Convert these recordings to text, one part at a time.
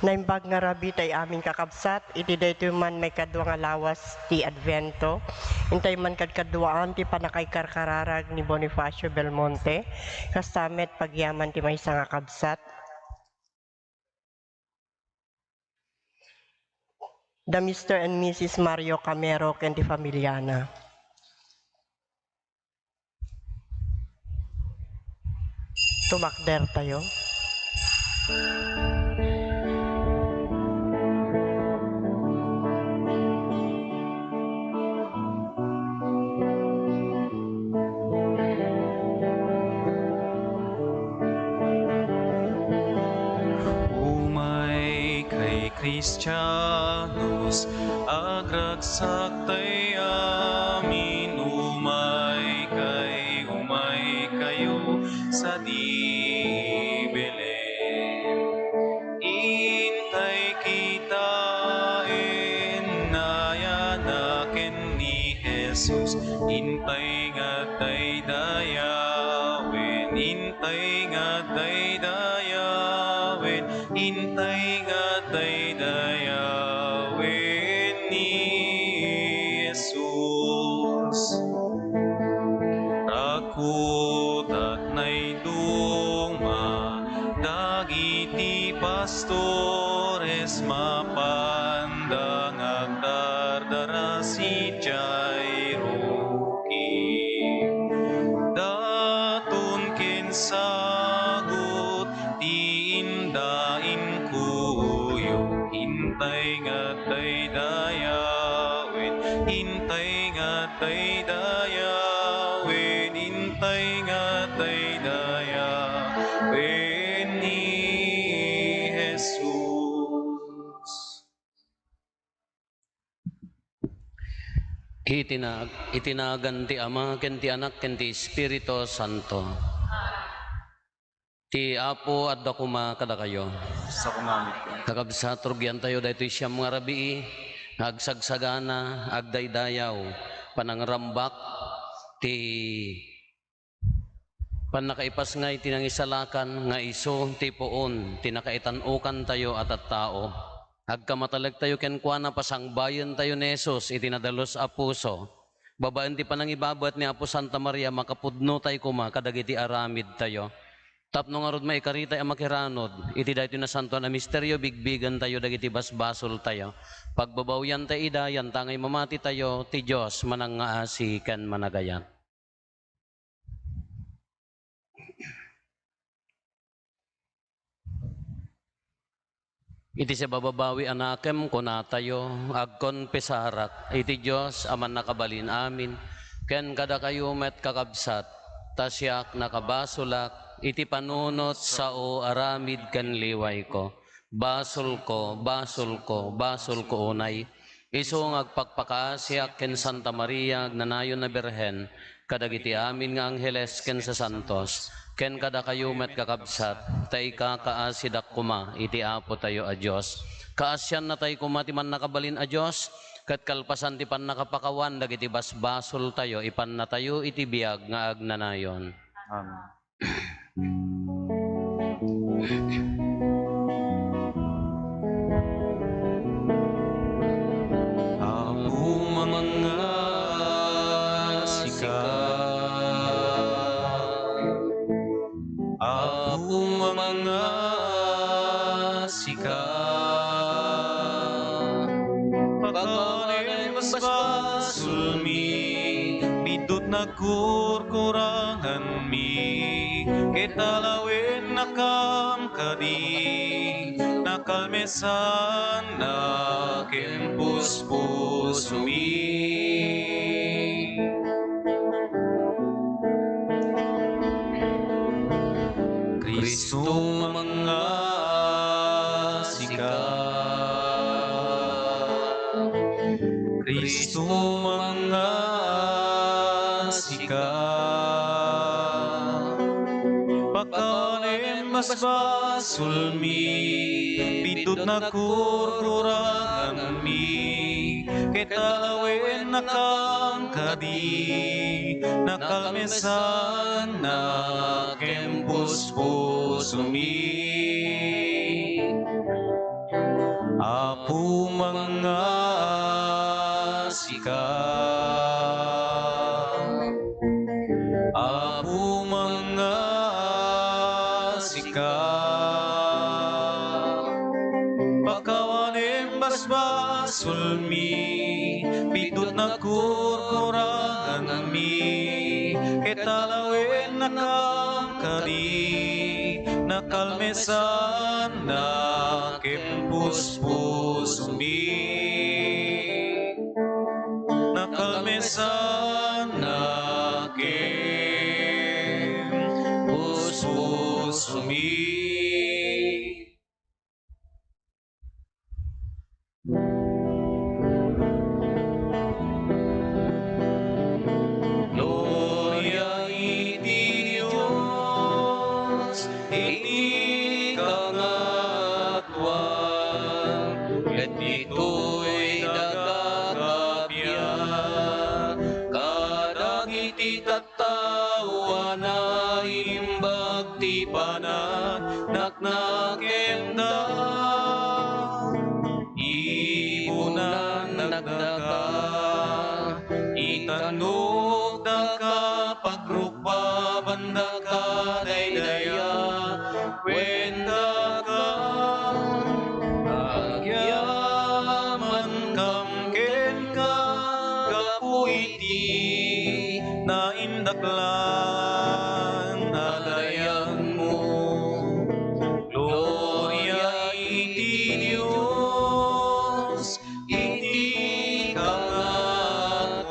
Naimbag nga rabi tay aming kakabsat, iti daytoy man may kadwa nga lawas ti Advento. Intay man kadkaduaan ti panakay karkararag ni Bonifacio Belmonte. Kastamet pagyaman ti maysa nga kabsat. The Mr. and Mrs. Mario Camero ken ti Familiana. Tumakder tayo. Kristiyanos, agragsak tay amin, umay kayo sa di Belen. Intay kita nayanaken ni Jesus, intay nga tay dayawen, intay nga tay dayawen, intay nga tay dayawen ni Jesus. Rakot at nayduma, dagiti pastores mapandang agdardara si Jairoki. Daton kinsagot ti indain kuyo, hintay nga tay dayawen, hintay nga tay dayawen, hintay nga tay dayawen ni Jesus. Itinagan ti Ama, ken ti Anak, ken ti Espiritu Santo. Ti Apo at dakuma kada kayo. Sa kumamit ko. Kakabsat, rugyan tayo dahito siyam nga rabii, agsagsagana, agdaydayaw, panangrambak, ti panakaipas nga itinangisalakan, nga iso, ti poon, tinakaitanukan tayo at tao. Agkamatalag tayo kenkwana pasangbayan tayo ni Jesus, itinadalos a puso. Babaan ti panangibabat ni Apo Santa Maria, makapudno tayo kuma, kadagiti aramid tayo. Tapno nga rod maikarita ang makiranod, iti dahito na santo na misteryo, bigbigan tayo, dagiti basbasol tayo. Pagbabawyan tayo idayan, tangay mamati tayo, ti Diyos, manangaasi kan managayan. Iti sa bababawi anakem kunatayo, agkon pesarak, iti Diyos, aman nakabalin amin, ken kada kayo met kakabsat, tasyak nakabasulak, iti panunot sa o aramid kan liway ko. Basol ko, basol ko, basol ko unay. Isong agpakpakasyak ken Santa Maria, agnanayon na Birhen, kadagiti amin nga angheles ken sa santos, ken kada kayo met kakabsat, tay kakaasidak kuma, iti Apo tayo a Diyos. Kaasyan na tay kuma ti man nakabalin a Diyos, kat kalpasan ti pan nakapakawan, dagiti basbasol tayo, ipan na tayo iti biyag nga agnanayon. Amen. Ako mga sikat, ako mga sikat, pagkanin basbasulmi, bidot na kurkurangan mi, ketalawin nakam kadi, nakalmesan na kempuspusumi. Kristo mga sikat, Kristo mga sikat, pakanin basbasulmi, bidot na kurkurangan mi, ketalawin nakang kadi, nakalmesan na kempuspusumi. Apo mga sika, Apo mga sika, pakawanim basbas ulmi, pidot na kurkurangan mi, ketalawin nakangkadi, nakalmesan na kempuspus umi, nakalmesan na kempuspus umi. Gloria iti Dios, iti kangatwan, ket ditoy dagagabyan, kadagiti tattawa na imbag ti panan, naknakemda, ibunan nagdaka, itanok daka pagrupa banda ka daydaya, kwenta ka agyaman kam ken ka gapu iti naindaklan nadayang mo. Gloria iti Dios, iti kangatwan.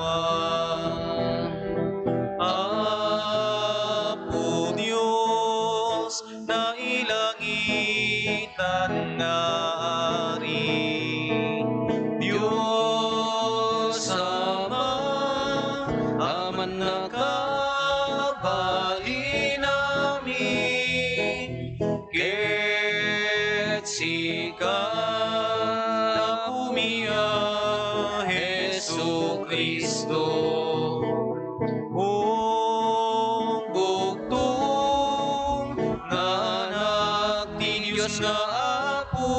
Apo Dios, na ilangitan nga ari. Dios Ama, aman nakabali namin, ket sika umia Jesu Kristo. Kung bugtong nga anak ti Diyos nga Apo,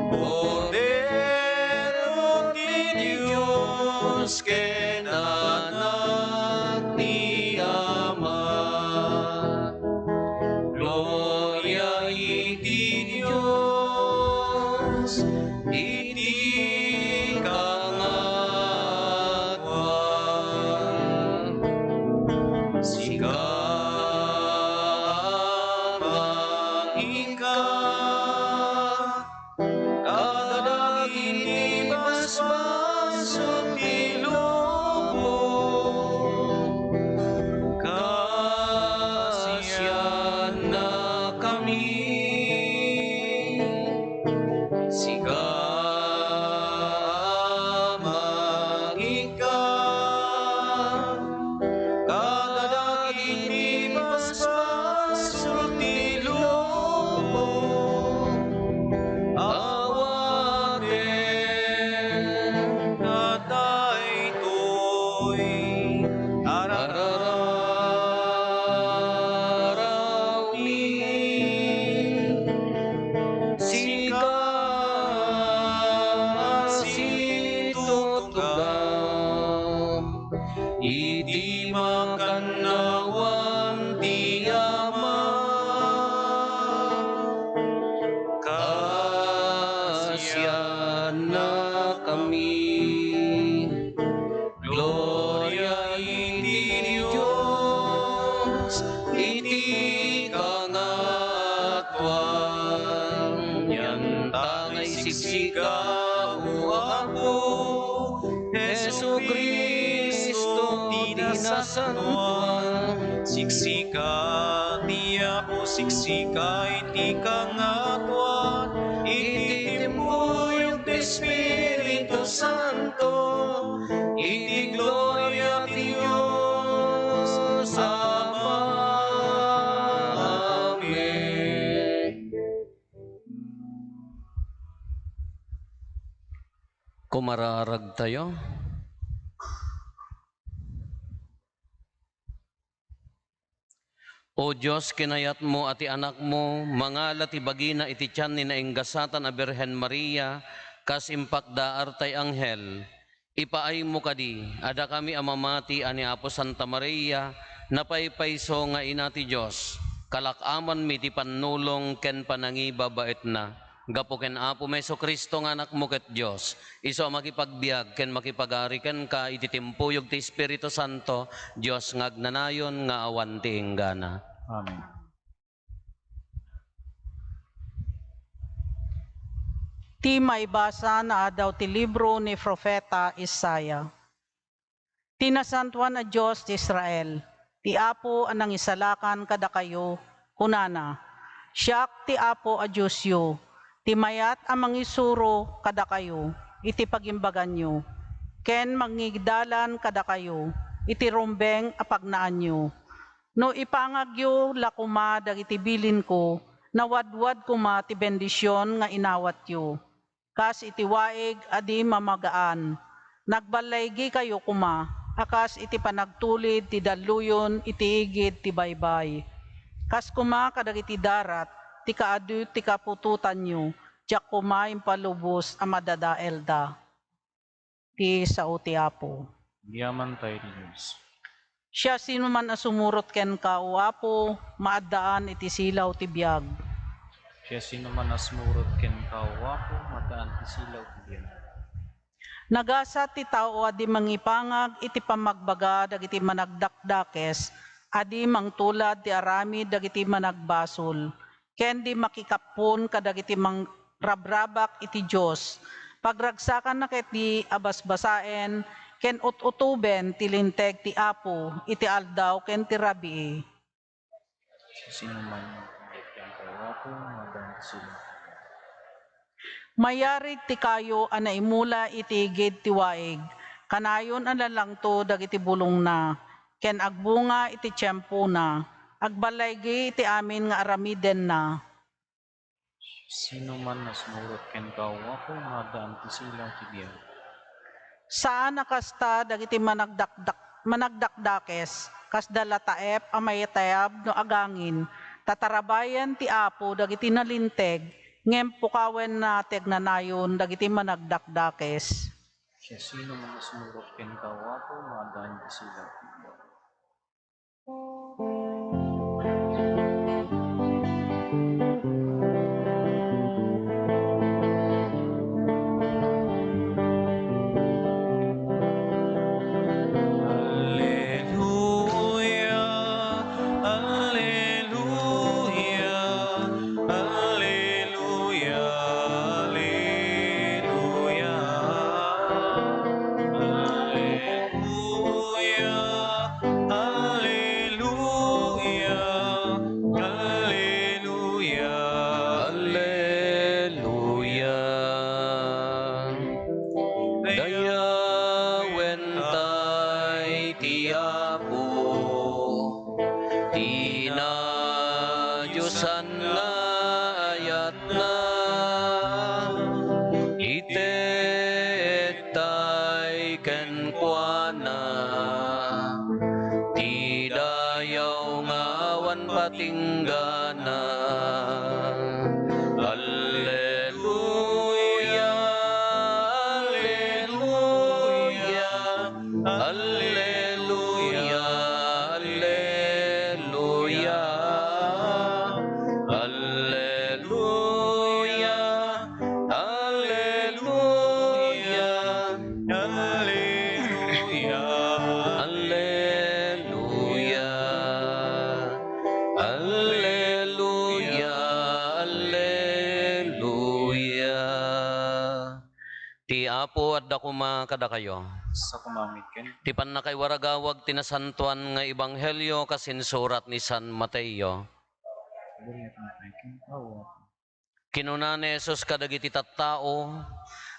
Kordero ti Diyos, ken anak ti Ama. Gloria iti Dios, iti kangatwan. Sika maika, kadagiti basbasot ti lubong, kasyan na kami. Sika maika, kadagiti basbasot ti lubong, awaten kadaytoy arararawin. Sika situtugam, iti makanawan ti Ama, kasyan na kami. Gloria iti Dios, iti kangatwan. Yan tangay siksika o Apo Jesu Kristo ti nasantuan. Siksika ti ako, siksika iti kangatwan, iti timbuyog ti Espiritu Santo, iti gloria ti Diyos Ama. Amen. Kumararag tayo. O Diyos, kinayat mo ati anak mo, mga latibagina iti tiyan ni nainggasatan a Birhen Maria, kas impakda artay anghel, ipaay mo kadi, ada kami amamati ani Apo Santa Maria, napaypayso nga inati Diyos, kalakaman mi ti pannulong ken panangiba bait na, gapo ken Apo Meso Kristo nga anak mo ket Diyos, iso makipagbiag ken makipagari ken ka iti timpuyog ti Espiritu Santo, Diyos ngagnanayon nga awan ti inggana. Amen. Ti maibasa na adaw ti libro ni Profeta Isaiah. Tinasantuan a Diyos ti Israel, ti Apo anang isalakan kada kayo, kunana, siyak ti Apo a Diyos yu, ti mayat a mangisuro kada kayo, iti pagimbagan nyo, ken mangigdalan kada kayo, iti rumbeng a pagnaan nyo. No ipangagyo lakuma dagiti bilin ko, nawadwad kuma ti bendisyon nga inawat yu. Kas iti waig adi mamagaan, nagbalaygi kayo kuma, akas iti panagtulid ti daluyon iti igid ti baybay. Kas kuma kadagiti darat, ti kaadu ti kapututan nyo, tiyak kuma impalubos a madadaelda. Ti sao ti Apo. Diyaman tayo ni Diyos. Siya sino man asumurot ken ka o Apo, maadaan iti silaw ti biag. Siya sino man asmurot ken kawa ko, mataan ti silaw ti biyan. Nagasa ti tao adi mangipangag iti pamagbaga dagiti managdakdakes, adi mangtulad ti arami dagiti managbasol, ken di makikapon kadagiti mangrabrabak iti Dios. Pagragsakan na ket di abasbasaen, ken utuben ti linteg ti Apo, iti aldaw ken ti rabii. Siya sino man asmurot ken kawa ko, mataan ti silaw. Mayari ti kayo anaimula iti igid ti waig, kanayon ang lalangto dagiti bulong na, ken agbunga iti tiyempo na, agbalaygi iti amin nga aramiden na. Sino man asmurot ken kawa ko, mataan ti silaw ti biyan. Saan nakasta dagiti managdakdakes, kas dalataep amayatayab no agangin, tatarabayan ti Apo dagiti nalinteg, ngem pukawen na tegnanayon dagiti managdakdakes. Siya sino man asmurot ken kawa ko, mataan ti silaw ti biyan. Alleluia, alleluia, alleluia, alleluia. Alleluia, alleluia, alleluia. Alleluia. Dayawen tay ti Apo, tinayusan nga ayat na, itet tay ken kuana, ti dayaw nga awan patinggana. Alleluia, alleluia, alleluia, alleluia, alleluia, alleluia, Alleluia. alleluia, alleluia, alleluia. Ti Apo at dakuma kada kayo. Sa kumamit ken, Ti panakay waragawag tinasantuan nga ebanghelyo kasinsurat ni San Mateo. daliat na tayo ken kawa ko. Kinuna ni Jesus kadagiti tattao,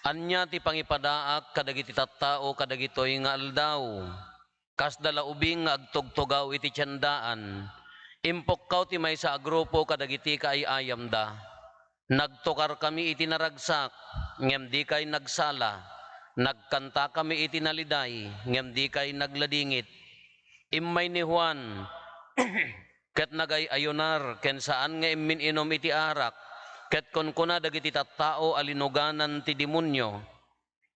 anya ti pangipadaak kadagiti tattao kadagitoy nga aldaw. Kas dala ubing nga agtugtugaw iti tiyandaan, impokkaw ti maysa a grupo kadagiti kaayayam da. Nagtukar kami iti naragsak, ngem di kay nagsala. Nagkanta kami iti naliday, ngem di kay nagladingit. Immay ni Juan, ket nagay ayunar ken saan nga immin inom iti arak, ket kon kuna dagiti tattao alinuganan ti demonyo,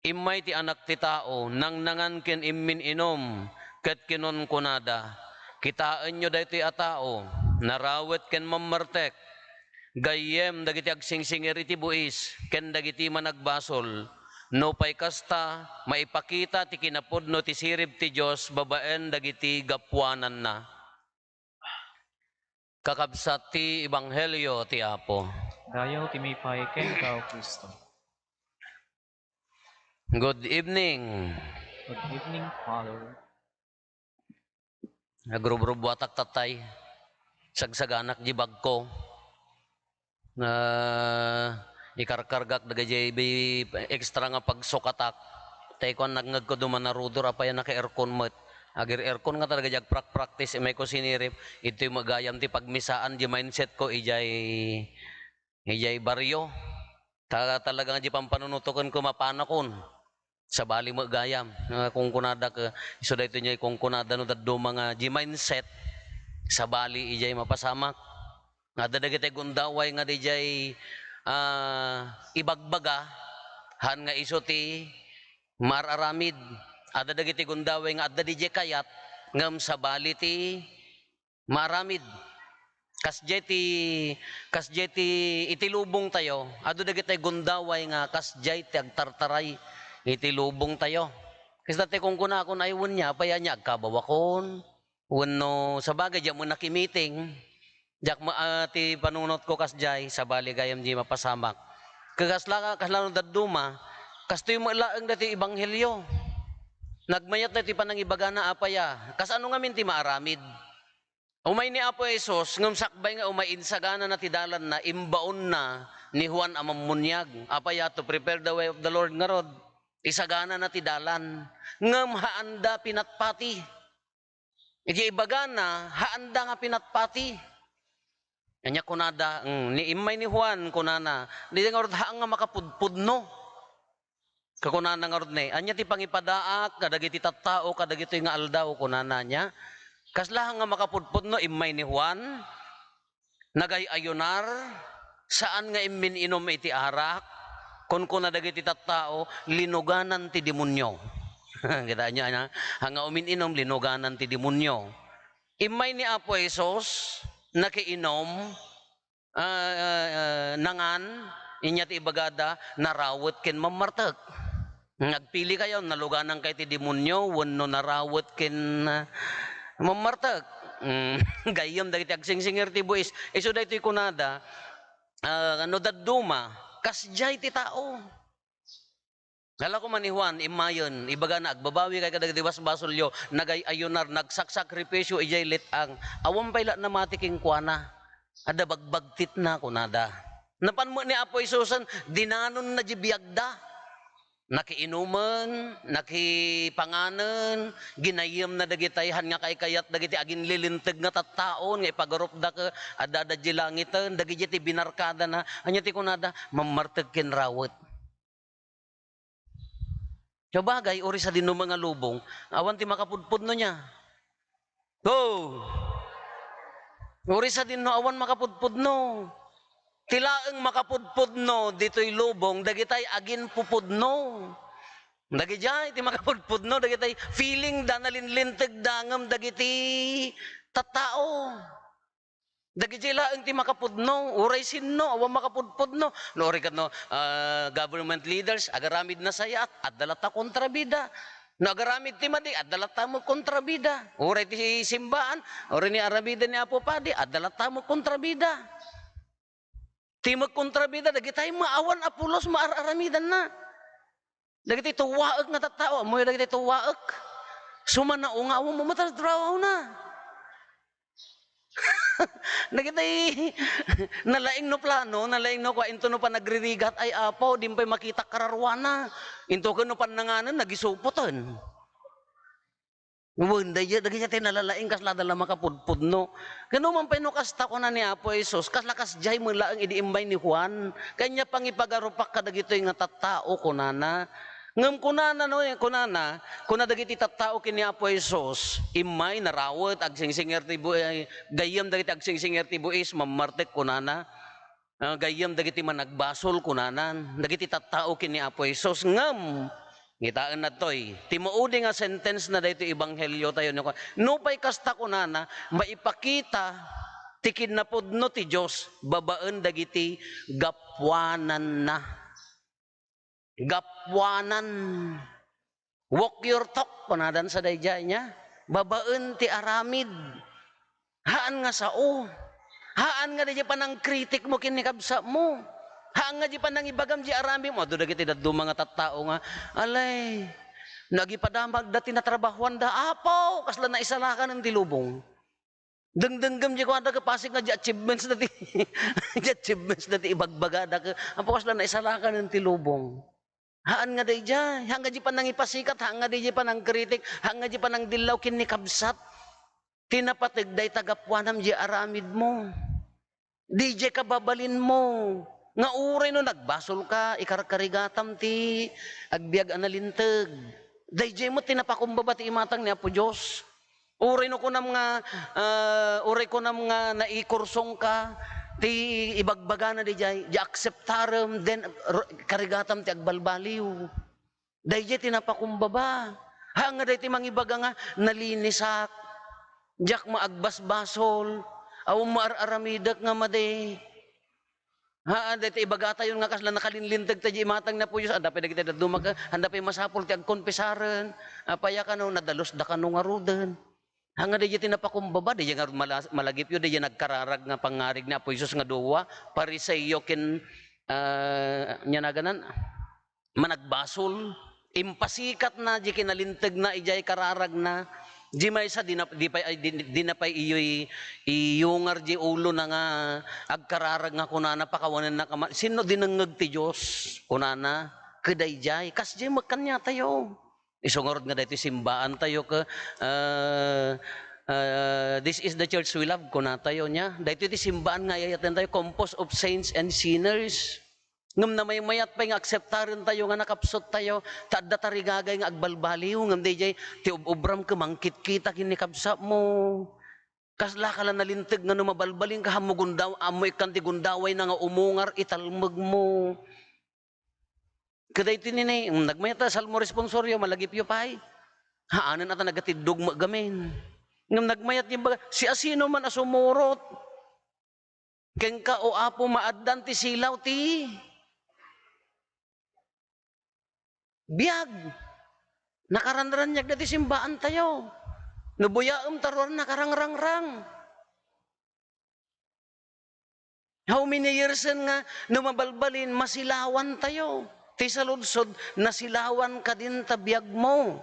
imay ti anak ti tao nang nangan ken immin inom, ket kinon kunada, kitaan nyo daytoy a tao, narawet ken mamartek, gayem dagiti agsingsingir iti buis, ken dagiti managbasol, no pay kasta, maipakita ti kinapudno ti sirib ti Diyos, babaen dagiti gapwanan na. Kakabsat ti Ebanghelyo ti Apo. Dayaw ti may ken kao Kristo. Good evening. Good evening, Father. Agrubrubuatak tatay. Sagsaganak di bagko. Na ikarkargak dagay extra nga pagsukatak. Tay ko nagngag ko duman na rudor apaya naka-aircon mat. Agir aircon nga talaga jag practice may ko sinirip. Ito'y magayam ti pagmisaan di mindset ko ijay baryo. Talaga nga di pampanunutukan ko mapanakon. Sa bali magayam. Kung kunada ka, iso dahito niya kung kunada no daddo mga di mindset. Sa bali ijay mapasamak. Nga dadagitay gundaway nga di jay ibagbaga. Han nga iso ti mararamid. Ada dagiti gundaway nga adda di kayat ngam sa bali ti maramid. Kasjay ti itilubong tayo. Ado dagiti gundaway nga kasjay ti agtartaray itilubong tayo. Kasi dati kung kuna akon ay niya, paya niya agkabawakon. Wano sa bagay diyan mo nakimiting. Diyak ti panunot ko kasjay sa bali gayam di mapasamak. Kaslano daduma, kastoy mo ilaang dati Ebanghelyo. Nagmayat na ti panang ibagana apaya. Kasano nga minti maaramid? Umay ni Apo Jesus, ngam sakbay nga umay insagana na ti dalan na imbaon na ni Juan Amamunyag. Apaya to prepare the way of the Lord nga rod. Isagana na ti dalan. Ngam haanda pinatpati. Iti ibagana, haanda nga pinatpati. Kanya kunada, ni imay ni Juan kunana, di nga rod haang nga makapudpudno. Kakunana nga rod ne, anya ti pangipadaak, kadagiti tattao, kadagiti nga aldaw, kunana niya. Kaslahan nga makapudpud no, imay ni Juan, nagay ayunar, saan nga immin inom iti arak, kun dagiti tattao, linuganan ti demonyo. Kita niya, hanga umin inom, linuganan ti demonyo. Imay ni Apo Jesus, nakiinom, nangan, inya ti ibagada, narawet ken mamartek. Nagpili kayo, naluganan kay ti demonyo, wano narawet ken mamartek. Gayom dagiti agsingsingir ti buis. Iso daytoy kunada, ano daduma, kasjay ti tao. Kala ko man ni Juan, imayon, ibaga na, agbabawi kay kadagiti basbasolyo, nagay ayunar, nagsakripisyo, ijay litang, awam payla na matiking kuana, ada bagbagtit na kunada. Napan mo ni Apo Isusan, dinanon na jibiyagda. Nakiinuman, nakipanganan, ginayam na dagitayhan nga kay kayat dagiti agin lilinteg nga tattaon nga ipagarup da ka adada di langitan dagiti ti binarkada na anya ti kunada mamarteg ken rawet. So bagay ori sa dinno mga lubong awan ti makapudpud no nya. Go. Ori sa dinno awan makapudpud no. Tilaeng makapudpudno dito'y lubong, dagitay agin pupudno. Dagitay ti makapudpudno, dagitay feeling da nalinlinteg dangam dagiti tattao. Dagiti laeng ti makapudno, uray sinno, awa makapudpudno. Nori kat no, government leaders, agaramid na sayat, at dalata kontrabida. No, agaramid ti madi, at dalata mo kontrabida. Uray ti simbaan, uray ni arabida ni Apo Padi, at dalata mo kontrabida. Ti magkontrabida, dagitay maawan apulos, maararamidan na. Dagitay tuwaak nga tattao, mo dagitay tuwaak. Sumanao nga, mo matatrawaw na. Dagitay, nalaing no plano, nalaing no kwa, into no pa nagririgat, ay Apo, dimpay makita kararwana. Into ka no pananganan, nagisuputan. Wanda ya dagi niya tinalalaing kas ladala makapudpud no. Kano man pay no kasta ko na ni Apo Jesus kas lakas jay mo laang idiimbay ni Juan. Kanya pangipagarupak kadagitoy nga tattao kunana. Ngam kunana no kunana kuna dagiti tattao kini Apo Jesus imay narawat ag singsinger ti gayam dagiti ag singsinger ti buis mamartek kunana gayam dagiti managbasol kunanan dagiti tattao kini Apo Jesus ngam ngitaan na toy timuudi nga sentence na dayto ebanghelyo tayo no pay kasta kunana maipakita ti kinapudno ti Dios babaen dagiti gapwanan na. Gapwanan. Walk your talk, panadan sa dayjay niya. Babaen ti aramid. Haan nga sao. Haan nga dayjay panang kritik mo kinikabsa mo. Haan nga di panang ibagam di aramid mo. Ado dagiti daddo mga tattao nga. Alay, nagipadamag dati na trabahuan da. Apo, kasla na isalakan ng tilubong. Dengdenggam di ko ada kapasik nga di achievements dati. Di achievements dati ibagbagada ka. Apo kasla na isalakan ng tilubong. Haan nga day dya, haan nga di pa nang ipasikat, haan nga di pa nang kritik, haan nga di pa nang dilaw kinikabsat. Tinapatig day tagapwanam di aramid mo. Di di kababalin mo. Nga uray no, nagbasol ka, ikarkarigatam ti, agbiag analintag. Day di mo tinapakumbaba ti imatang ni Apo Diyos. Uray no ko nam nga, uray ko nam nga naikursong ka, ti ibagbaga na di jay, di acceptaram, then karigatam ti agbalbaliw. Day jay tinapakumbaba. Hanga day ti mangibaga nga nalinisak, diyak maagbasbasol, aw maararamidak nga made. Ha, day ti ibaga tayo nga kasla nakalinlintag tayo imatang na po Diyos, anda pa kita dumag, anda pa masapol ti agkonpesaran, apaya ka no, nadalos da ka no nga rudan. Hanga di tinapakumbaba, di nga malagip yun, di nagkararag nga pangarig na Apo Jesus nga duwa, pariseyo kin niya na ganan, managbasol, impasikat na, di kinalintag na, ijay kararag na, di may isa, di na pa iyungar di ulo na nga, agkararag nga kunana, pakawanan na kama, sino dinangag ti Diyos, kunana, kaday jay, kas di magkanya tayo. Isungorod nga dito simbaan tayo ka this is the church we love kuna tayo niya. Dito ti simbaan nga ayatan tayo composed of saints and sinners. Ngam na may mayat pa nga akseptaran tayo nga nakapsot tayo tadda tarigagay nga agbalbaliw ngam DJ ti ubram ka mangkit kita kinikabsa mo. Kasla ka lang nalintag nga numabalbaling ka hamugundaw amoy kanti gundaway na nga umungar italmag mo. Kaday tininay, nagmayata salmo responsoryo, malagip yu pay. Haanan ata nagatidog magamin. Ngam nagmayat yung baga, si asino man asumurot. Ken ka o Apo maaddan ti silaw ti. Biyag. Nakarandranyag na ti simbaan tayo. Nubuyaam taruan nakarangrang-rang. How many years nga numabalbalin, masilawan tayo. Ti saludsod, nasilawan ka din tabiyag mo.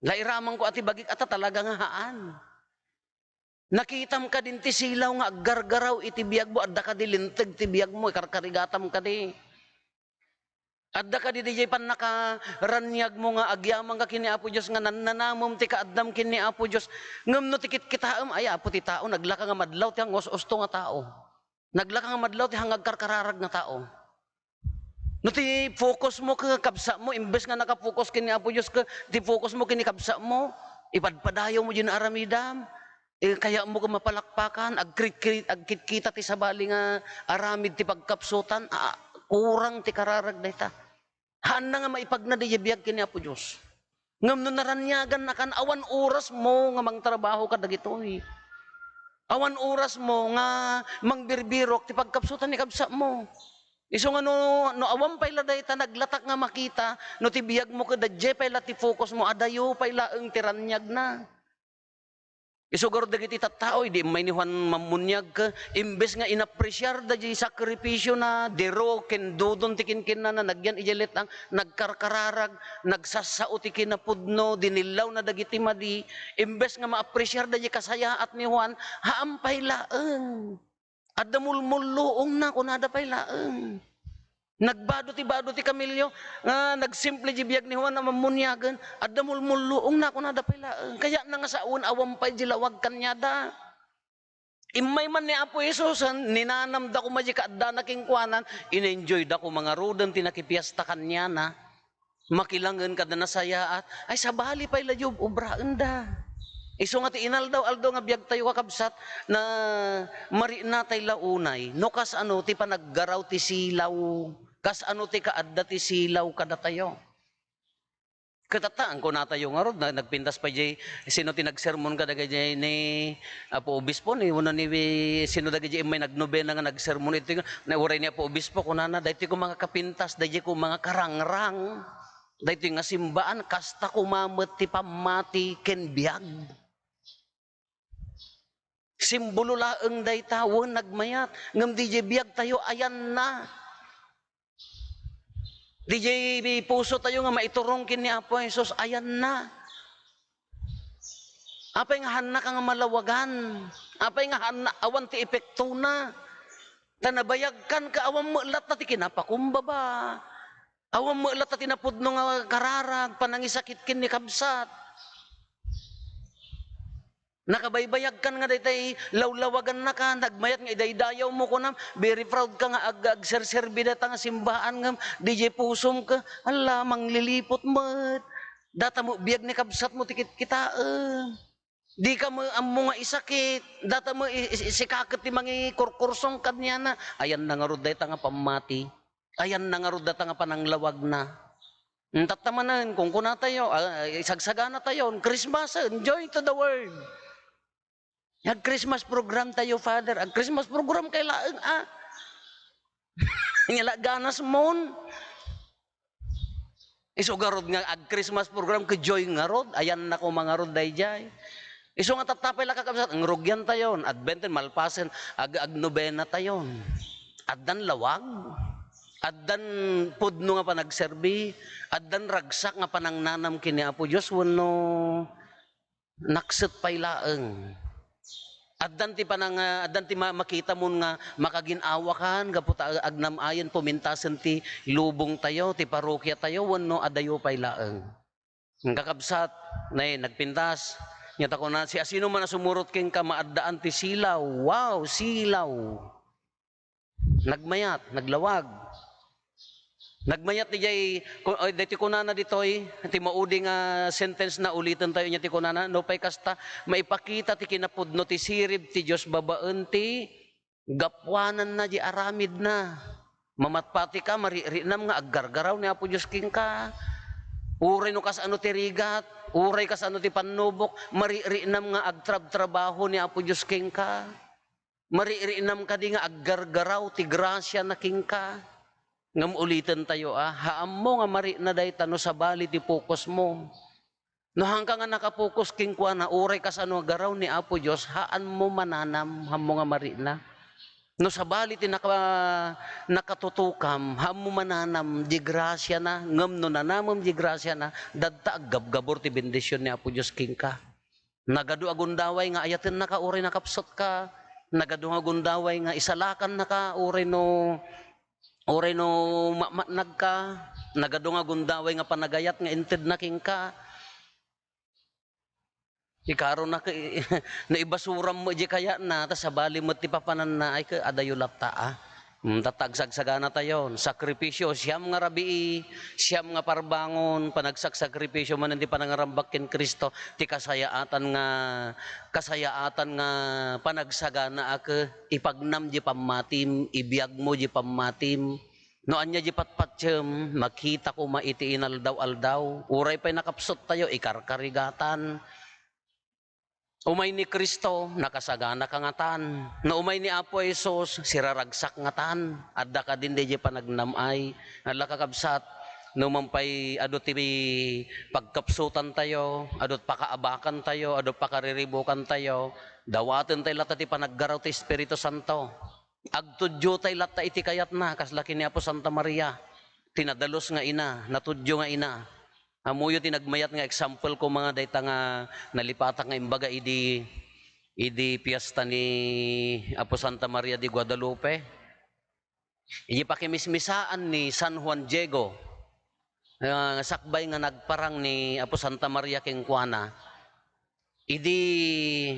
Lairaman ko ati bagik ata talaga nga haan. Nakitam ka din ti silaw nga aggargaraw iti biyag mo, adda ka di lintag ti biyag mo, ikarkarigatam ka di. Adda ka di dijay pan nakaranyag mo nga agyamang ka kini Apo Diyos nga nananamom ti kaaddam kini Apo Diyos. Ngam no tikit kitaam, ay Apo ti tao, naglaka nga madlaw ti hangos-usto nga tao. Naglaka nga madlaw ti hangag karkararag nga tao. No ti focus mo ka kabsa mo, imbes nga nakapokus kini Apo Diyos ka, ti focus mo kini kabsa mo, ipadpadayo mo din aramidam, kaya mo ka mapalakpakan, agkit-kita ti sabali nga aramid ti pagkapsutan, kurang ti kararag na ita. Haan na nga maipagna di biyag kini Apo Diyos. Ngam no naranyagan na kan, awan oras mo nga mangtrabaho ka dagitoy. Awan oras mo nga mangbirbirok ti pagkapsutan ni kabsa mo. Iso nga no awam payla dayta naglatak nga makita no tibiyag mo kada je payla ti focus mo adayo payla ang tiranyag na. Iso garo dagiti tattao di may ni Juan mamunyag ka imbes nga inapresyar da di sakripisyo na dero ken dudon ti kinkin na nagyan ijelet ang nagkarkararag nagsasao ti kinapudno dinilaw na dagiti madi imbes nga maapresyar da di kasayaat ni Juan haam paylaeng. Adda mulmulluong na kunada paylaeng. Nagbado ti kamilyo, nagsimple di biyag ni Juan na mamunyagan, adda mulmulluong na kunada paylaeng. Kaya na nga sa awon pay dilawag kanyada. Imay man ni Apo Jesus, ninanam da ko maji kaadda na kingkwanan, in-enjoy da ko mga rudan tinakipiyasta kanya na. Makilangan ka na nasayaat, ay sabali pa ila job, ubraan da. Iso nga ti inaldaw, aldo nga biyag tayo kakabsat, na mari na tayo launay, no kas ano, ti panaggaraw ti silaw, kas ano ti kaadda ti silaw kada tayo. Katataan ko na tayo nga rod, nagpintas pa jay, sino ti nagsermon kada jay ni Apo Obispo, ni una ni sino da jay may nagnobena nga nagsermon ito, na uray ni Apo Obispo, kunana, dahito ko mga kapintas, dahito ko mga karangrang, dahito nga simbaan, kasta kumamat ti pamati ken biyag. Simbolo laeng day tawon nagmayat, ngam di jay biyag tayo, ayan na. Di jay puso tayo nga maiturongkin ni Apo Jesus, ayan na. Apay nga hanak nga malawagan, apay nga hanak awan ti epekto na. Tanabayagkan ka, awan mo lat na ti kinapakumbaba. Awan mo lat na tinapudno nga kararag, panangisakit kin ni kabsat. Nakabaybayag kan nga daytay lawlawagan na ka, nagmayat nga idaydayaw mo ko na, very proud ka nga agserserbi data nga simbahan nga, DJ pusom ka, ala, manglilipot mo, data mo, biyag ni kabsat mo, tikit kita, di ka mo, amo nga isakit, data mo, isikakit ti mangi kurkursong kanya na, ayan na nga rod dayta nga pamati, ayan na nga rod data nga pananglawag na. Tatamanan, kung kuna tayo, isagsagana tayo, Christmas, enjoy to the world. Ag-Christmas program tayo, Father. Ag-Christmas program kay laeng, Ngala ganas mon. Iso garod nga ag-Christmas program ke joy nga rod. Ayan na ko mga rod dayjay. Iso nga tatapay la kakabsat, ang rugyan tayon, adventen malpasen, ag-nobena tayon. Addan lawag. Addan pudno nga panagserbi, addan ragsak nga panangnanam kini Apo Dios wenno nakset pay laeng. Addan ti makita mo nga makaginawa kan gaputa agnamayan pumintasen ti lubong tayo, ti parokya tayo wenno adayo pay laeng. Ang kakabsat nay nagpintas nya ta ko na si asino man sumurot king ka maaddaan ti silaw. Wow, silaw. Nagmayat, naglawag. Nagmayat ni jay, dati kunana ditoy, ti maudi nga sentence na ulitan tayo niya ti kunana, no pay kasta, maipakita ti kinapudno ti sirib ti Diyos babaen ti, gapwanan na di aramid na. Mamatpati ka, maririnam nga aggargaraw ni Apo Diyos king ka. Uray no kas ano ti rigat, uray kas ano ti panubok, maririnam nga agtrab-trabaho ni Apo Diyos king ka. Maririnam ka di nga aggargaraw ti grasya na king ka. Ngam ulitin tayo, haam mo nga mari na day tano sa bali ti focus mo. No hanggang nga nakapokus king kwa na uray kas ano garaw ni Apo Diyos, haan mo mananam, haam mo nga mari na. No sa bali ti nakatutukam, haam mo mananam, di grasya na, ngam no nanamam di grasya na, dadta aggabgabor ti bendisyon ni Apo Diyos king ka. Nagadu agundaway nga ayatin na ka, uray nakapsot ka, nagadu agundaway nga isalakan na ka, uray no matnag ka, nagadong agundaway nga panagayat nga inted na king ka. Ikaro na naibasuram mo di kaya na, tas sabali mo ti papanan na, ay ka adayo lapta Tatagsagsaga na tayo, sakripisyo, siyam nga rabii, siyam nga parbangon, panagsaksakripisyo man hindi panangarambak kin Kristo, ti kasayaatan nga panagsagana ipagnam di pamatim, ibiyag mo di pamatim, no anya di patpatsyem, makita ko maiti inaldaw-aldaw, uray pa'y nakapsot tayo, ikarkarigatan, umay ni Kristo, nakasagana kangatan. No umay ni Apo Jesus, siraragsak ngatan. Adda ka din di panagnamay. Nala kakabsat, no mampay adot ti pagkapsutan tayo, adot pakaabakan tayo, adot pakariribukan tayo, dawaten tayo lata ti panaggaraw ti Espiritu Santo. Agtudyo tayo lata iti kayat na, kaslaki ni Apo Santa Maria. Tinadalos nga ina, natudyo nga ina. Amuyo tinagmayat nga example ko mga dayta nga nalipatak nga imbaga idi piyesta ni Apo Santa Maria de Guadalupe. Idi pakimismisaan ni San Juan Diego. Sakbay nga nagparang ni Apo Santa Maria king Kuana. Idi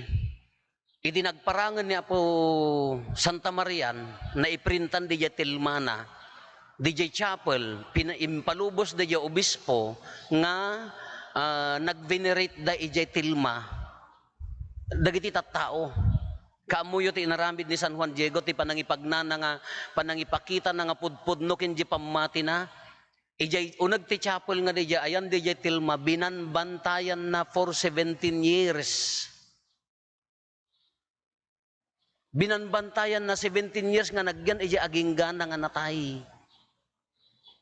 nagparangan ni Apo Santa Marian na iprintan di tilmana DJ Chapel, impalubos DJ Obispo nga nag-venerate da ijay tilma dagiti tattao. Kamuyo ti inaramid ni San Juan Diego ti panangipagnana nga panangipakita na nga pudpudno kinji pamati na ijay unag ti chapel nga DJ ayan DJ tilma binanbantayan na for 17 years. Binanbantayan na 17 years nga nagyan ijay aginggana nga natay.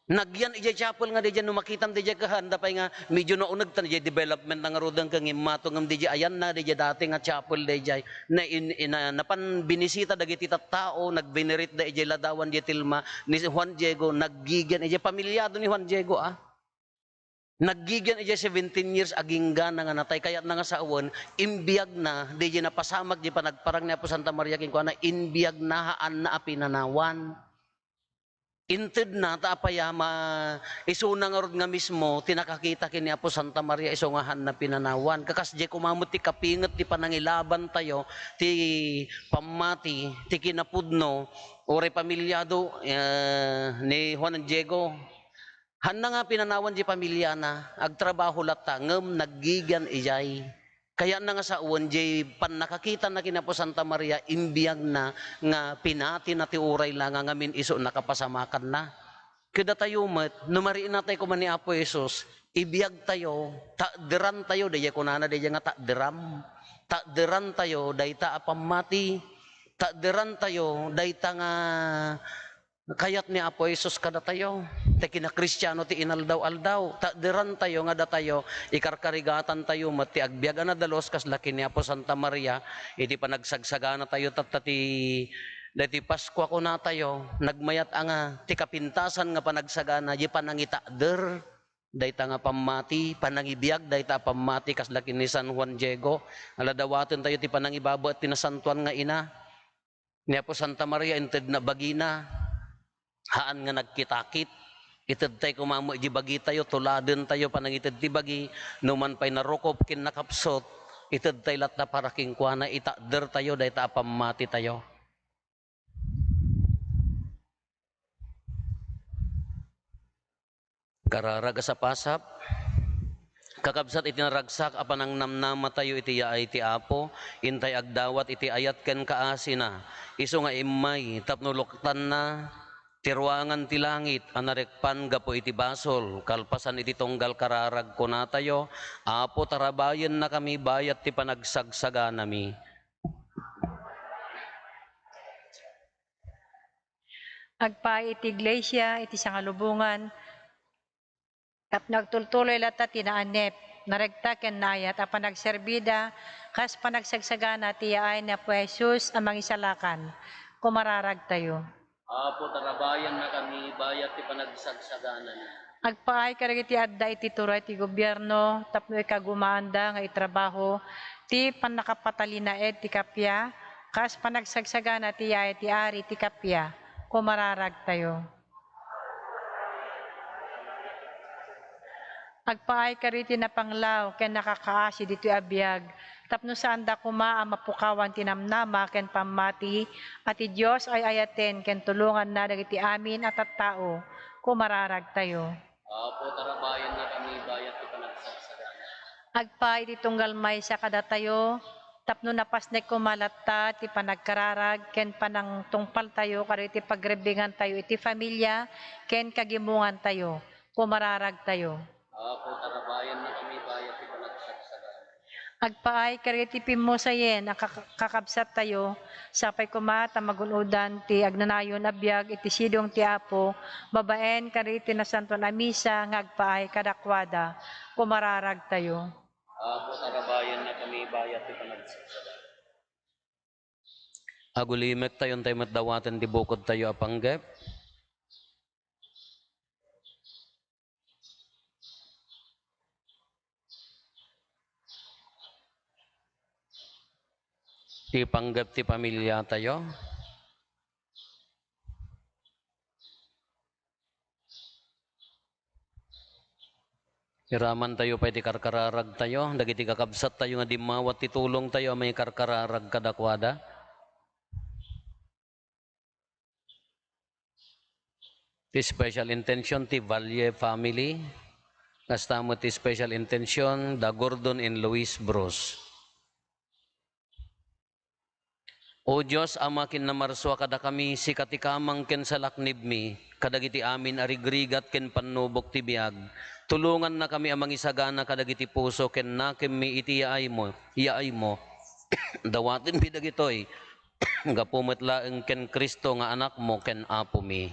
Nagyan ijay chapel nga DJ no makitam DJ kahanda pa nga medyo naunag tan DJ development nga rodang kang imato ngam DJ ayan na DJ dati nga chapel DJ na napan binisita dagiti tattao nagvenerate da DJ ladawan DJ tilma ni Juan Diego naggigan DJ pamilyado ni Juan Diego naggigan ija 17 years agingga na nga natay kayat na nga sa uwan imbiyag na DJ napasamag di pa nagparang ni Apo Santa Maria king kuana imbiyag na haan na apinanawan inted na taapayama isuna nga rod nga mismo tinakakita kini Apo Santa Maria iso nga han na pinanawan kakas di kumamot ti kapinget ti panangilaban tayo ti pamati ti kinapudno ore pamilyado ni Juan Diego han na nga pinanawan di pamilya na agtrabaho lata ngem naggigan ijay kaya na nga sa uwan di pan nakakita na kina Apo Santa Maria imbiyag na nga pinati na ti uray lang nga min iso nakapasamakan na kada tayo met numariin na tayo kuman ni Apo Jesus ibiyag tayo takderan tayo daya kunana daya nga takderan tayo dayta apamati takderan tayo dayta nga kayat ni Apo Jesus kada tayo te kina Kristiyano ti inaldaw-aldaw takderan tayo nga da tayo ikarkarigatan tayo mati agbiagan na dalos kas laki ni Apo Santa Maria iti panagsagsagana tayo tatati dati Pasko ko na tayo nagmayat anga ti kapintasan nga panagsagana di panangitakder dayta nga pamati panangibiyag dayta pamati kas laki ni San Juan Diego aladawaten tayo ti panangibaba at tinasantuan nga ina ni Apo Santa Maria inted na bagina haan nga nagkitakit ited tayo kumamo di bagi tayo tuladen tayo panangited ti bagi numan pay narukop kin nakapsot ited tayo lat na paraking kuana itakder tayo dayta pamati tayo kararaga sa pasap kakabsat iti naragsak apan ang namnama tayo iti yaay ti Apo intay agdawat iti ayat ken kaasina iso nga imay tapnuloktan na tiruangan ti langit anarekpan gapo iti basol kalpasan iti tunggal kararag ko na tayo Apo tarabayan na kami bayat ti panagsagsaga nami agpa iti iglesia iti sangalubungan tap nagtultuloy lata tinaanep naregta ken nayat a panagserbida kas panagsagsagana ti yaay ni Apo Jesus amang isalakan kumararag tayo. Apo tarabayan na kami bayat ti panagsagsaga nami Agpaay karagiti adda iti turay ti gobyerno tapno ikagumanda nga itrabaho ti panakapatalinaed ti kapya kas panagsagsagana ti yaay ti ari ti kapya kumararag tayo. Agpaay kariti na panglaw ken nakakaasi dito abiyag tapno saan da kuma ang mapukawan tinamnama ken pamati at ti Dios ay ayaten ken tulungan na dagiti amin at tattao kumararag tayo. Apo tarabayan na kami bayat ti panagsagsaga Agpaay ti tunggal may sa kada tayo tapno napasnek kumalatta ti panagkararag ken panang tungpal tayo kariti pagrebingan tayo iti familia ken kagimungan tayo kumararag tayo. Apo tarabayan na kami bayat ti panagsagsaga Agpaay kariti pimosayen kakabsat tayo sapay kumata magunudan ti agnanayon abiyag iti sidong ti Apo babaen kariti na santo na misa nga agpaay kadakwada kumararag tayo. Apo tarabayan na kami bayat ti panagsagsaga agulimek tayon tayo matdawaten ti bukod tayo apanggep ti panggap ti pamilya tayo iraman tayo pwede karkararag tayo dagiti kakabsat tayo nga dimawat ti tulong tayo may karkararag kadakwada Ti special intention ti Valle family. Kastamo ti special intention da Gordon and Luis Bros. O Diyos, Ama kin namarswa kada kami si katikamang ken salaknib mi, kadagiti amin arigrigat ken pannubok ti biag. Tulungan na kami amang isagana kadagiti puso ken nakem mi iti yaay mo. Dawatin mi dagitoy. Gapumet laeng ken Kristo nga anak mo ken apo mi.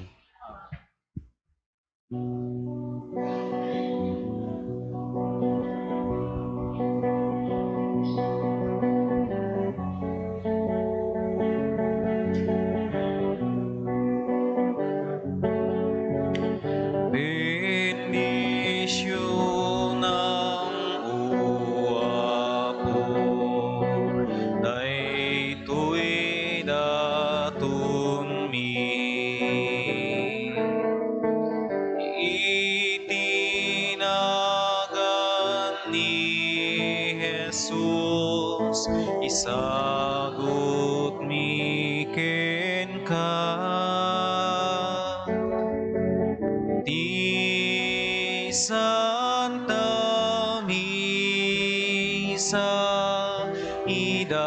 Bendisyon ng uwapo, daytoy daton mi. Itinagan ni Jesus, isagot mi ken ka. Di Santa Misa, idaton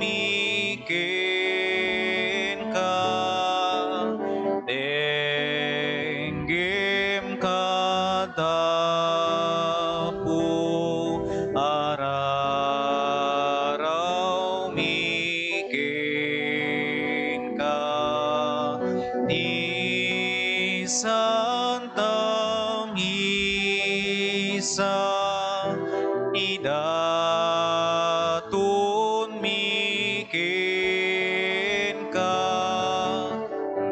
mi ken ka. Denggem kadapo, araraw mi ken ka. Di Santa Misa, idaton mi ken ka.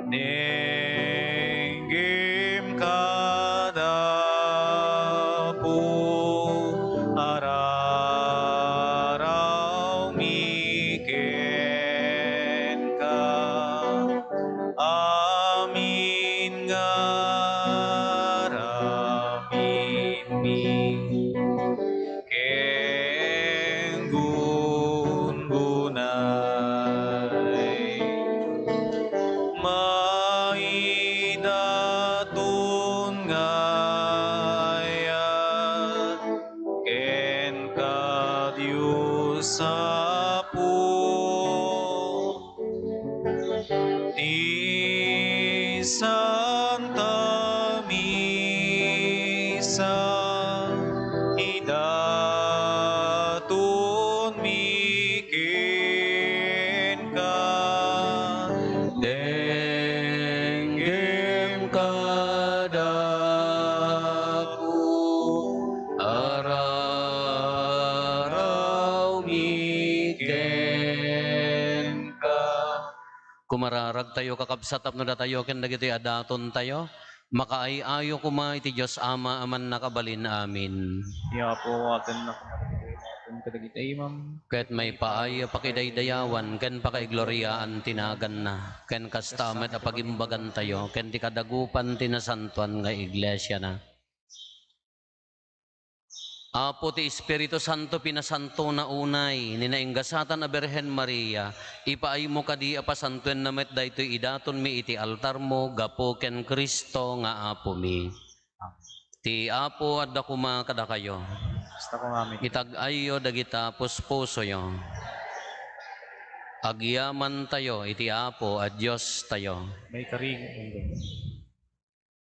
Denggem kadapo, araraw mi ken ka. Amin ngaramin mi ken gungunay. Maidaton ngayat ken ka Diyos apo. Di Santa Misa, idaton mi ken ka. Denggem kadapo, araraw mi ken ka. Kumararag tayo kakabsat tapno da tayo ken dagiti adaton tayo. Makaayayo kuma iti Dios Ama aman nakabalin amin. Iya po atin na kung kadagiti imam. Ket may paay pakidaydayawan ken pakaigloriaan tinagan na. Ken kastamet a pagimbagan tayo ken ti kadagupan tinasantuan nga iglesia na. Apo ti Espiritu Santo pinasanto na unay, ninainggasatan na Berhen Maria, ipaay mo kadi apasantuen na met daytoy idaton mi iti altar mo, gapo ken Kristo nga apo mi. Ti apo adda kuma kada kayo, Basta ko namin. itag-ayo dagita puspuso yo. Agyaman tayo, iti apo at Diyos tayo. May karig.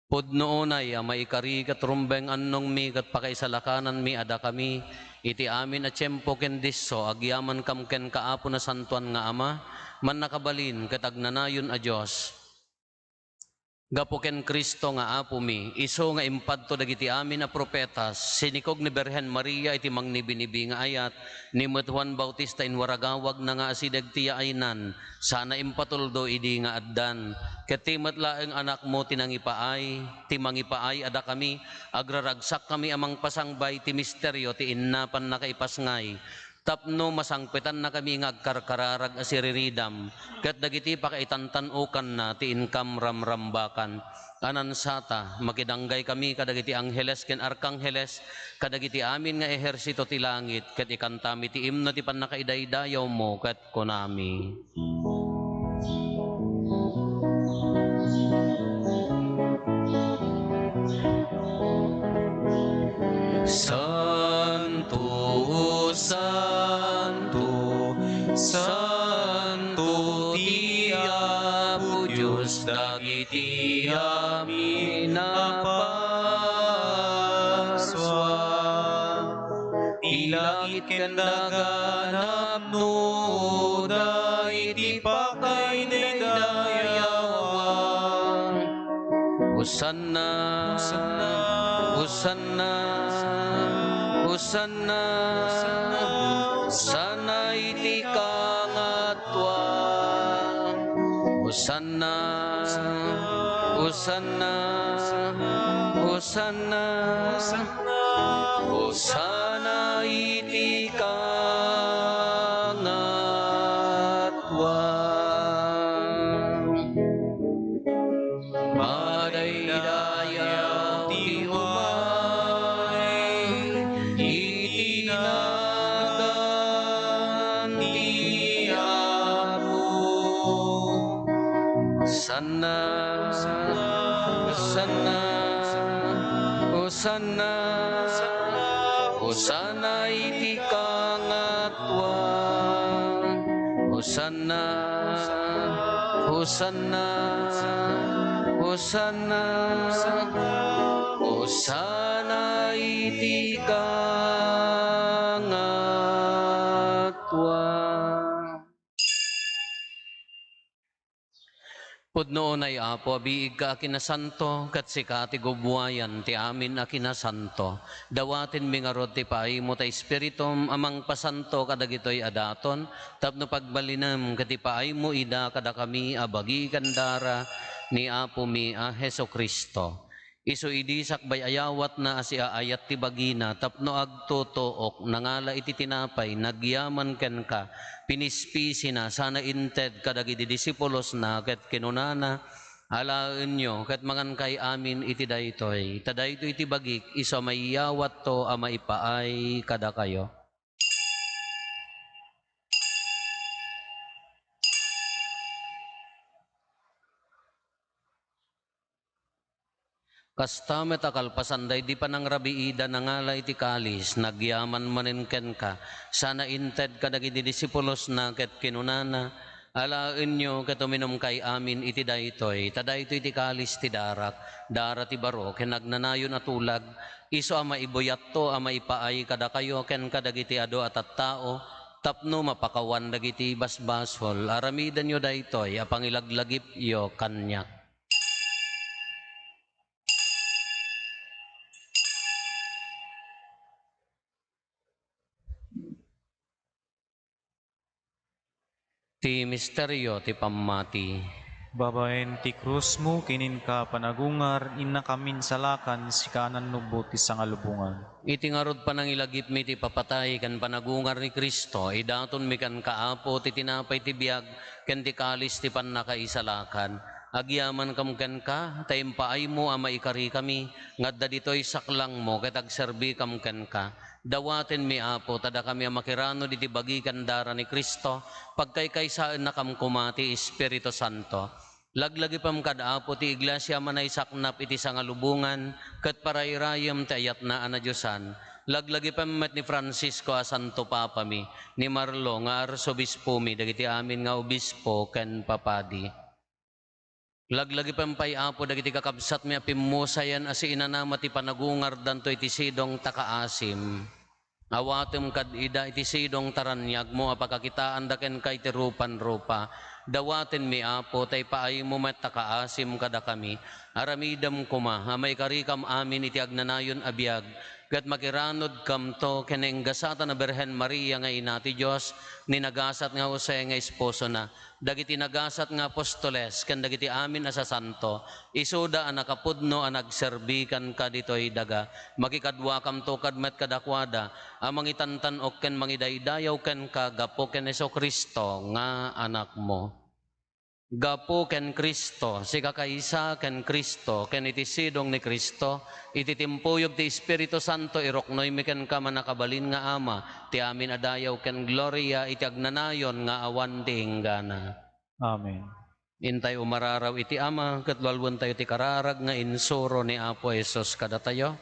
Pudno unay, maikari kat rumbeng annong mi kat pakaisalakanan mi ada kami, iti amin at tiyempo ken disso, agyaman kam ken kaapo na santuan nga ama, man nakabalin kat agnanayon a Diyos. Gapo ken Kristo nga apo mi, iso nga impadto dagiti amin a propetas, sinikog ni Berhen Maria iti mangnibinibi nga ayat, ni Juan Bautista inwaragawag na nga asideg tiya aynan, sana impatuldo idi nga addan. Ket timet laeng anak mo tinangipaay, timangipaay ada kami, agraragsak kami amang pasangbay ti misteryo ti innapan nakaipasngay. Tapno masangpetan na kami nga agkarkararag asiriridam, ket dagiti pakaitantanukan na ti inkam ramrambakan. Anansata, makidanggay kami kadagiti angheles ken arkangheles, kadagiti amin nga ehersito ti langit, ket ikantami ti imno ti pannakaidaydayaw mo, ket konami. Santo, Santo, Santo ti Apo Diyos, dagiti amin napaswa. Ti langit ken daganap no iti pakay dayawan. Hosanna, Hosanna, Hosanna, Hosanna iti kangatwa. Hosanna, Hosanna, Hosanna, Hosanna iti kangatwa. Madaydayaw ti umay, itinagan ti Apo. Hosanna, Hosanna, Hosanna, Hosanna iti kangatwa. Hosanna, Hosanna, Hosanna, Hosanna iti kangatwa. Pudnoon ay Apo, abiig ka akinasanto, kat sikati gubwayan ti amin akinasanto. Dawatin mi nga rod ti paay mo ta Espiritum, amang pasanto kadagitoy adaton, tapno pagbalinam kati paay mo ida kada kami abagi kandara ni Apo mi a Heso Kristo. Isu idi sakbay ayawat na asi aayat ti bagina, tapno agtutuok, nangala iti tinapay, nagyaman ken ka, pinispisi na, sana inted kadagiti disipulos na, ket kinunana, alaen nyo, ket mangan kay amin iti daytoy. Tadaytoy iti bagik, iso maiyawat to, ama ipaay kada kayo. Kastamet akalpasanday di panangrabiida nangala iti kalis, nagyaman maninken ka, sana inted kadagiti disipulos na ket kinunana, alaen nyo ket uminom kay amin iti daytoy, tadaytoy iti kalis ti darak, dara ti baro, ken nagnanayon atulag, iso ama ibuyat to, ama ipaay kada kayo, ken kadagiti ado at tao, tapno mapakawan dagiti basbashol, aramidan nyo daytoy, apangilaglagip yo kanyak. Ti misteryo ti pammati. Babaen ti krus mo kinin ka panagungar, inna kamin salakan si kanan lubot ti sangalubungan. Iti ngarod panangilagip mi ti papatay kan panagungar ni Kristo, idaton mi kan kaapo ti tinapay ti biag, ken ti kalis ti pannakaisalakan. Agyaman kam ken ka, taimpaay mo ama ikari kami, ngadda ditoy saklang mo, ket agserbi kam ken ka. Dawaten mi Apo, tada kami makirano diti bagikan dara ni Kristo, pagkaykaysaan na kam kumati Espiritu Santo. Laglagi pam kada Apo ti iglesia manay saknap iti sangalubungan, ket parayrayam ti ayat na anadyosan. Laglagi pam met ni Francisco a Santo Papa mi, ni Marlo nga arsobispo mi, dagiti amin nga obispo ken papadi. Laglagi pampay Apo dagiti kakabsat mi apimmusayan asi inanama ti panagungar danto iti sidong takaasim. Awatem kad ida iti sidong taranyag mo apakakitaan daken kay ti rupan-rupa. Dawaten mi Apo tay paay mo met takaasim kada kami. Aramidam kuma amay karikam amin iti agnanayon abiyag. Ket makiranod kam to keneng gasata na Berhen Maria nga ina ti Dios, ni nagasat nga Jose nga esposo na. Dagiti nagasat nga apostoles ken dagiti amin asa santo, isuda a nakapudno a nagserbikan ka ditoy daga. Makikadwa kam to kadmet kadakwada, a mangitantan ok ken mangidaydayaw ken ka gapo ken Heso Kristo nga anak mo. Gapo ken Kristo, si kakaisa ken Kristo, ken iti sidong ni Kristo, iti timpuyog ti Espiritu Santo, iroknoy mi ken ka manakabalin nga ama, ti amin adayaw ken gloria, iti agnanayon nga awan ti hinggana. Amen. Intay umararaw iti ama, ket walwen tayo ti kararag nga insuro ni Apo Jesus kada tayo.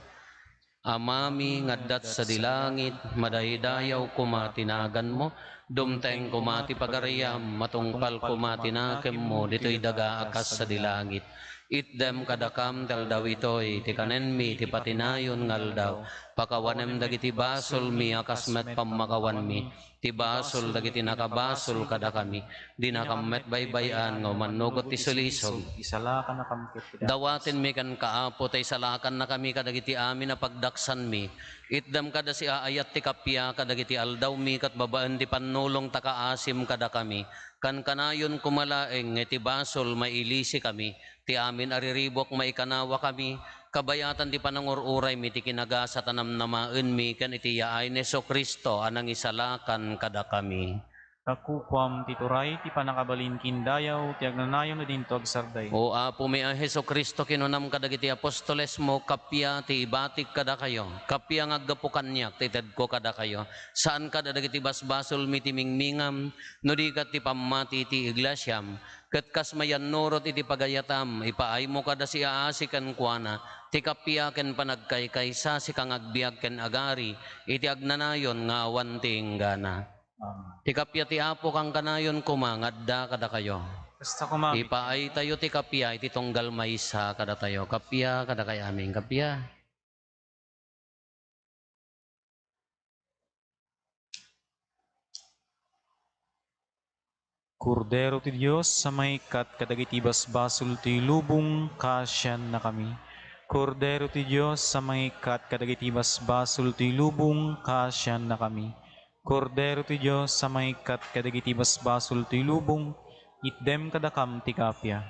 Amami ngaddat sa dilangit, madaydayaw kumatinagan mo, dumteng kumati pagariyam, matungpal kumatinakem mo, dito'y daga akas sa dilangit. Itdem kadakam tel daw ito'y, ti kanen mi, ti patinayon ngal daw, pakawanem dagiti basol mi, akas met pamakawan mi, ti basol dagiti nakabasol kada kami, di nakamet baybayan, ngo manugot ti sulisog. Isalakan na kamkit. Dawatin mi kan kaapo, tay salakan na kami kadagiti amin na pagdaksan mi. Itdam kada si aayat ti kapya, kadagiti aldaw mi, kat babaan ti panulong takaasim kada kami. Kan kanayon kumalaeng, ti basol mailisi kami, ti amin ariribok maikanawa kami, kabayatan ti panangururay mi, ti kinagasa tanamnamaen mi, kan iti yaay ni Jesu Kristo, anang isalakan kada kami. Kakukwam tituray ti panakabalin kindayaw ti agnanayon na dinto agsarday. O Apo mi a Heso Kristo kinunam kadagiti apostoles mo, kapya ti ibatik kada kayo, kapya ngaggapo kanyak ti tedko kada kayo, saan kada dagiti basbasol mi ti mingmingam, no di kat ti pamati ti iglesyam, ket kas mayan nurot iti pagayatam, ipaay mo kada si aasikan kuana, ti kapya ken panagkaykaysa si kang agbiag ken agari, iti agnanayon nga awan ti inggana. Ti kapya ti Apo kang kanayon kumangadda kada kayo. Basta kumami. Ipaay tayo ti kapya, iti tunggal maysa kada tayo. Kapya kada kay aming kapya. Kordero ti Diyos sa may kat kadagiti basbasol ti lubong kasyan na kami. Kordero ti Diyos sa may kat kadagiti basbasol ti lubong kasyan na kami. Kordero ti Diyos sa may kat kadagiti basbasol ti lubong itdem kadakam ti kapya.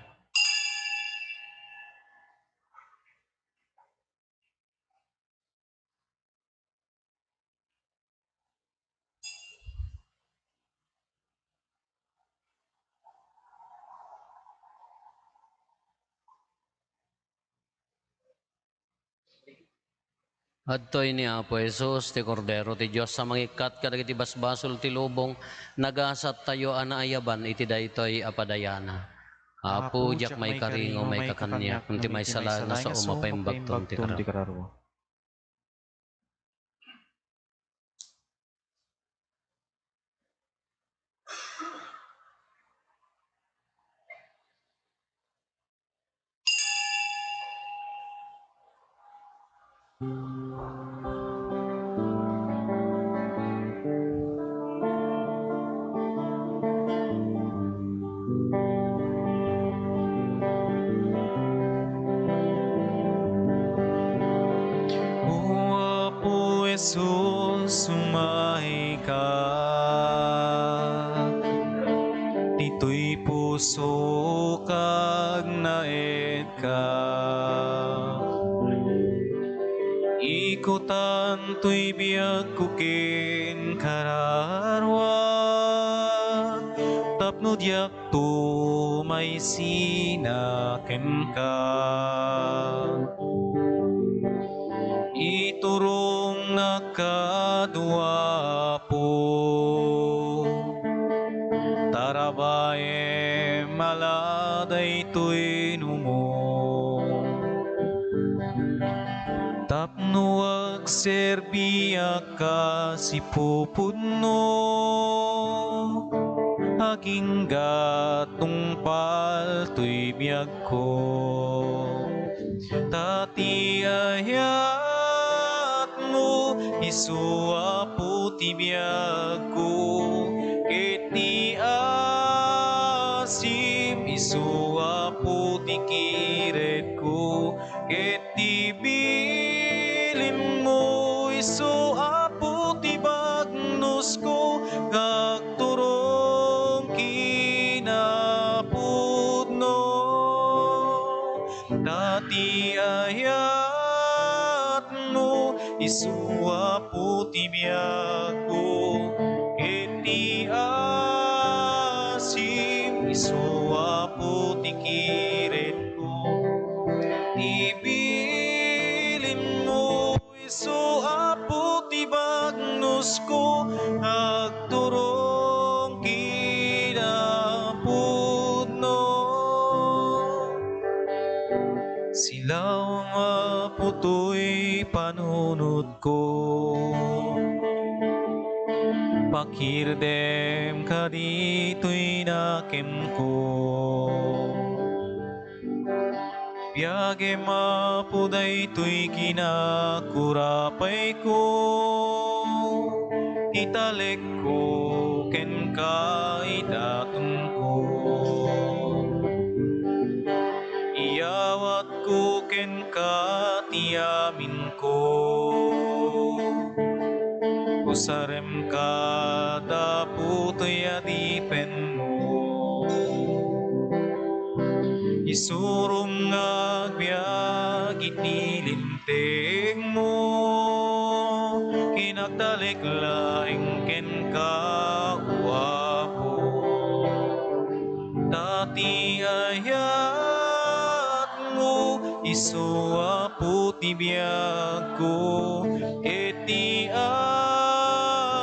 Adtoy ni Apo Jesus, ti Kordero ti Diyos sa mangikat kadagiti basbasol ti lubong, nagasat tayo anaayaban iti daytoy apadayana. Apo, jak may karingo, may kakanyak, kunti may sala na sa umapaimbagton ti kararo. O Apo Jesus, sumahi ka. Dito'y puso kag naed ka. Ikutan to'y biyag kukin kararwa. Tapno diyak to may sinaken ka. Iturong nakadwa po. Tarabae maladay to'y numong. Tapno agserbiya ka si pupudno. Aking gatungpal to'y biyag ko. Tati ayat mo, isua po ti biyag ko. Iti asim, isua po ti kiret ko. Iti bilim mo, isua po ti bagnos ko. Kagturong kinapudno. Dati ayat mo, isua po ti biyag ko. Iti asim, isua po ti kiret ko. Ibilin mo, isua po ti bagnos ko. Agturong kinapudno. Silaw nga puto'y panunod ko. Pakirdem ka dito'y nakem ko. Biyage mapuday to'y kinakurapay ko. Italek ko ken kaidatong ko. Iyawat ko ken katiyamin ko. Usarem ka daputoy adipen mo. Isurum nga agbyag itilinteng mo. Kinagdalik laing ken kauwapo. Dati ayat mo isuwapo tibiyag ko. Eti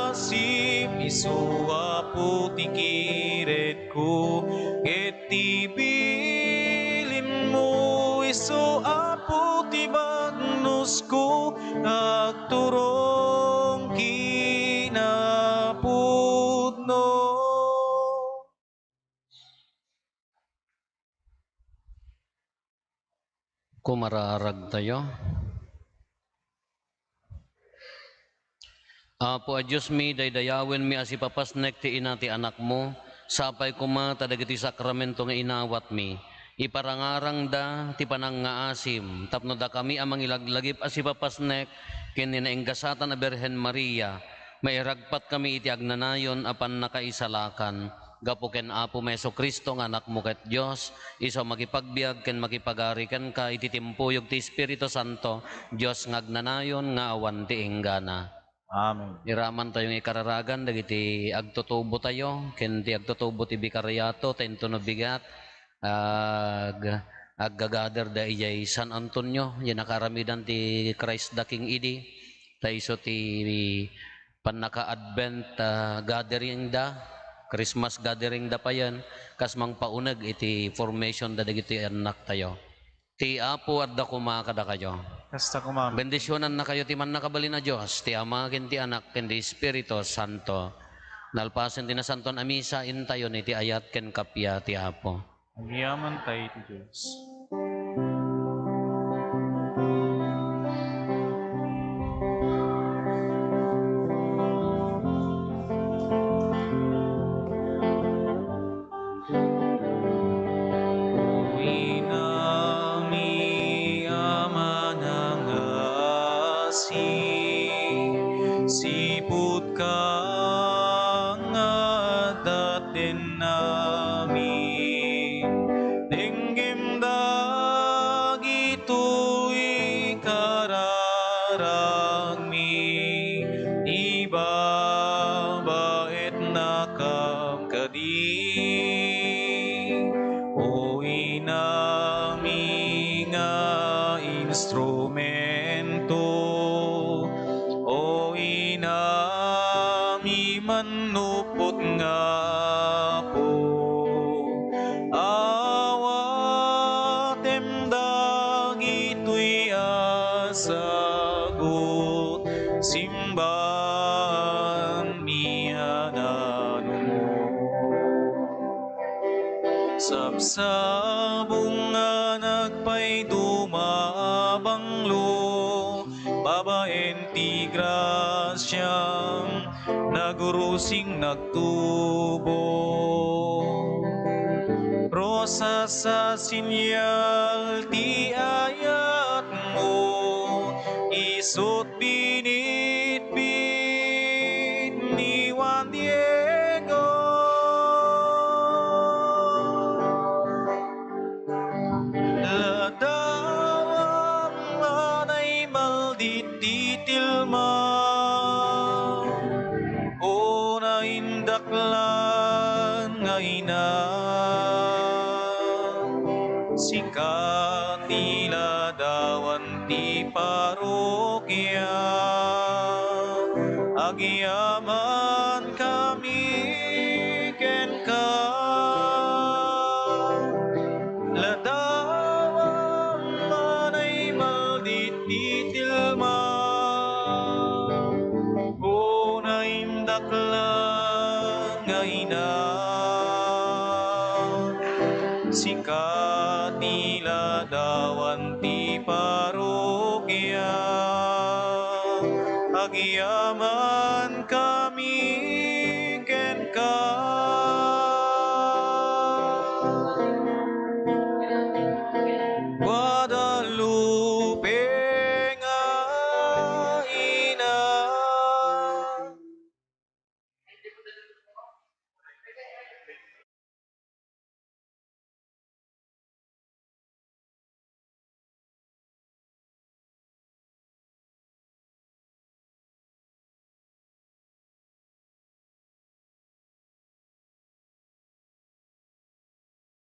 asim isuwapo tikiret ko. Eti bilin mo isuwapo tibagnos ko. Agturong kinapudno. Kumararag tayo. Apo a Diyos mi, daydayawin mi asipapasnek ti ina ti anak mo, sapay kuma tadagiti sakramento nga inawat mi. Iparangarang da ti panangaasim, tapno da kami amang ilaglagip asipapasnek, kininainggasatan a Birhen Maria, mairagpat kami iti agnanayon apan nakaisalakan. Gapo ken Apo Meso Kristo nga anak mo ket Dios, iso makipagbiag ken makipagari ken ka iti timpuyog ti Espiritu Santo, Dios nga agnanayon nga awan ti inggana. Amen. Iraman tayong ikararagan dagiti agtutubo tayo ken ti agtutubo ti bikaryato tento no bigat aggagader da ijay San Antonio yan nakaramidan ti Christ the King idi tayso ti panaka-advent gathering da Christmas gathering da pa yan kas mang paunag iti formation da dagiti anak tayo. Ti Apo adda kumakada kayo. Kasta ko, ma'am. Bendisyonan na kayo ti man nakabali na Diyos, ti Ama, ken ti Anak, ken ti Espiritu Santo. Nalpasen ti nasanton a misa, intayo ni ti ayat ken kapya ti Apo. Agyaman tayo ti Diyos. Siput ka nga datin namin, dinggim dagito'y kararagmi, ibabait na kam kadi, o inami nga instrumento, o inami manupot nga po. Awatem dagito'y asagot, simbahan miyanan mo. Sabsabong nga nagpay dumabanglo, babaen ti grasyang nagurusing nagtubo. Rosa sa sinyal ti ayat mo, isot binitbit ni Juan Diego. Ladawang manay maldititilma, o naindaklan nga ina, sikat nila dawan ti parokya, agyaman kami ken ka. Ladawang manay maldititilma, daklang nga ina, sikat nila dawan ti parokya, agyaman kami